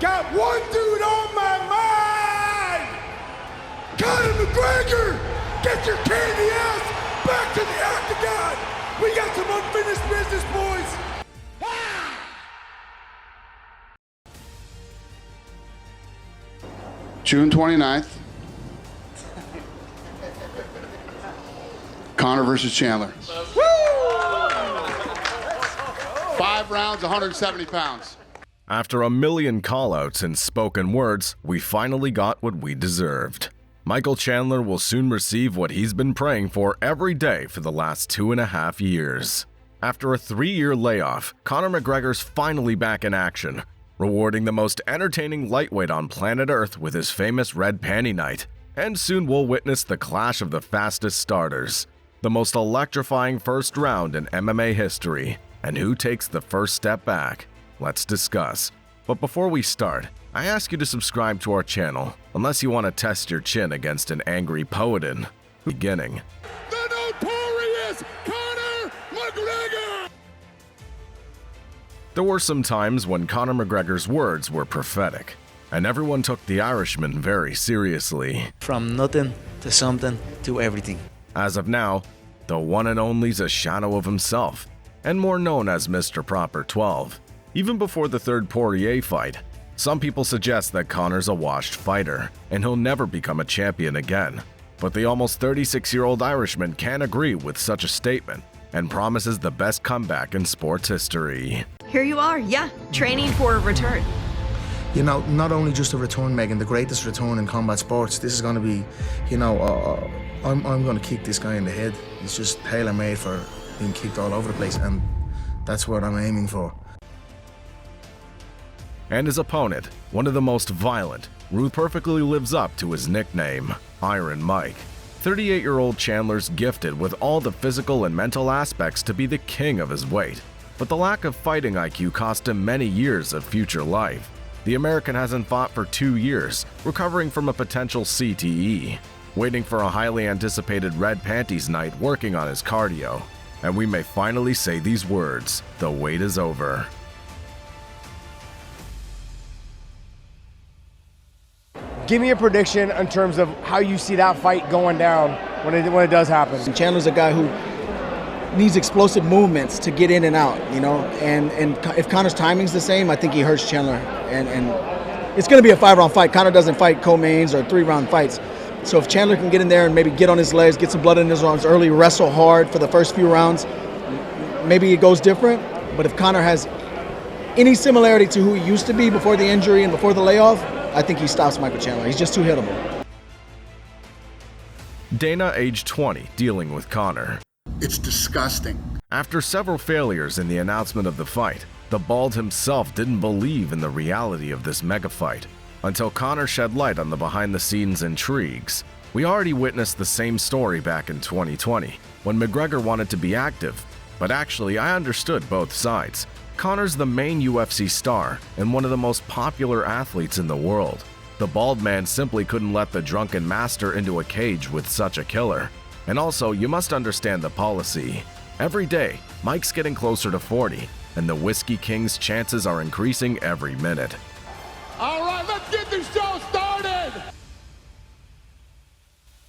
got one dude on my mind! Conor McGregor! Get your candy ass back to the octagon! We got some unfinished business, boys! June 29th. Conor versus Chandler. 5 rounds, 170 pounds. After a million callouts and spoken words, we finally got what we deserved. Michael Chandler will soon receive what he's been praying for every day for the last 2.5 years. After a 3-year layoff, Conor McGregor's finally back in action, rewarding the most entertaining lightweight on planet Earth with his famous red panty night. And soon we'll witness the clash of the fastest starters, the most electrifying first round in MMA history. And who takes the first step back? Let's discuss. But before we start, I ask you to subscribe to our channel, unless you want to test your chin against an angry Poetin. Beginning. The notorious Conor McGregor! There were some times when Conor McGregor's words were prophetic, and everyone took the Irishman very seriously. From nothing to something to everything. As of now, the one and only's a shadow of himself, and more known as Mr. Proper 12. Even before the third Poirier fight, some people suggest that Conor's a washed fighter, and he'll never become a champion again. But the almost 36-year-old Irishman can't agree with such a statement, and promises the best comeback in sports history. Here you are, yeah, training for a return. You know, not only just a return, Megan, the greatest return in combat sports. This is going to be, you know, I'm going to kick this guy in the head. He's just tailor-made for being kicked all over the place, and that's what I'm aiming for. And his opponent, one of the most violent, Ruth perfectly lives up to his nickname, Iron Mike. 38-year-old Chandler's gifted with all the physical and mental aspects to be the king of his weight. But the lack of fighting IQ cost him many years of future life. The American hasn't fought for 2 years, recovering from a potential CTE, waiting for a highly anticipated red panties night working on his cardio. And we may finally say these words, the wait is over. Give me a prediction in terms of how you see that fight going down when it does happen. Chandler's a guy who needs explosive movements to get in and out, you know, and if Conor's timing's the same, I think he hurts Chandler, and it's going to be a 5-round fight. Conor doesn't fight co-mains or 3-round fights, so if Chandler can get in there and maybe get on his legs, get some blood in his arms early, wrestle hard for the first few rounds, maybe it goes different. But if Conor has any similarity to who he used to be before the injury and before the layoff, I think he stops Michael Chandler. He's just too hittable. Dana, age 20, dealing with Conor. It's disgusting. After several failures in the announcement of the fight, the Bald himself didn't believe in the reality of this mega fight, until Conor shed light on the behind-the-scenes intrigues. We already witnessed the same story back in 2020, when McGregor wanted to be active, but actually I understood both sides. Conor's the main UFC star and one of the most popular athletes in the world. The Bald man simply couldn't let the drunken master into a cage with such a killer. And also, you must understand the policy. Every day, Mike's getting closer to 40, and the Whiskey King's chances are increasing every minute. All right, let's get this show started!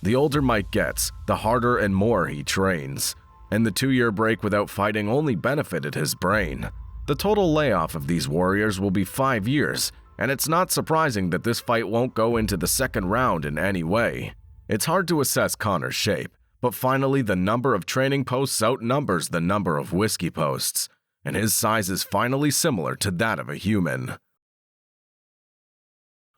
The older Mike gets, the harder and more he trains. And the 2-year break without fighting only benefited his brain. The total layoff of these warriors will be 5 years, and it's not surprising that this fight won't go into the second round in any way. It's hard to assess Conor's shape, but finally the number of training posts outnumbers the number of whiskey posts, and his size is finally similar to that of a human.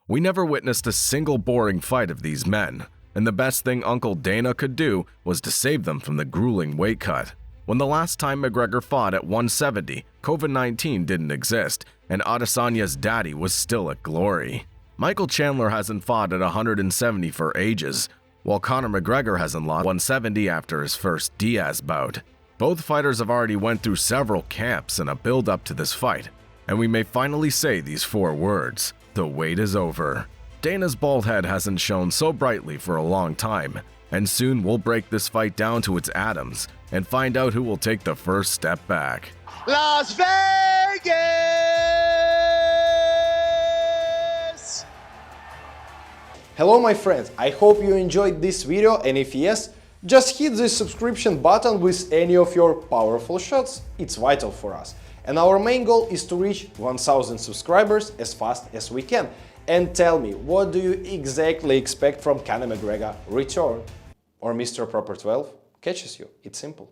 We never witnessed a single boring fight of these men, and the best thing Uncle Dana could do was to save them from the grueling weight cut. When the last time McGregor fought at 170, COVID-19 didn't exist, and Adesanya's daddy was still at glory. Michael Chandler hasn't fought at 170 for ages, while Conor McGregor hasn't lost 170 after his first Diaz bout. Both fighters have already went through several camps in a build-up to this fight, and we may finally say these 4 words, the wait is over. Dana's bald head hasn't shone so brightly for a long time, and soon we'll break this fight down to its atoms and find out who will take the first step back. Las Vegas! Hello my friends, I hope you enjoyed this video, and if yes, just hit the subscription button with any of your powerful shots, it's vital for us. And our main goal is to reach 1000 subscribers as fast as we can. And tell me, what do you exactly expect from Conor McGregor return? Or Mr. Proper 12 catches you, it's simple.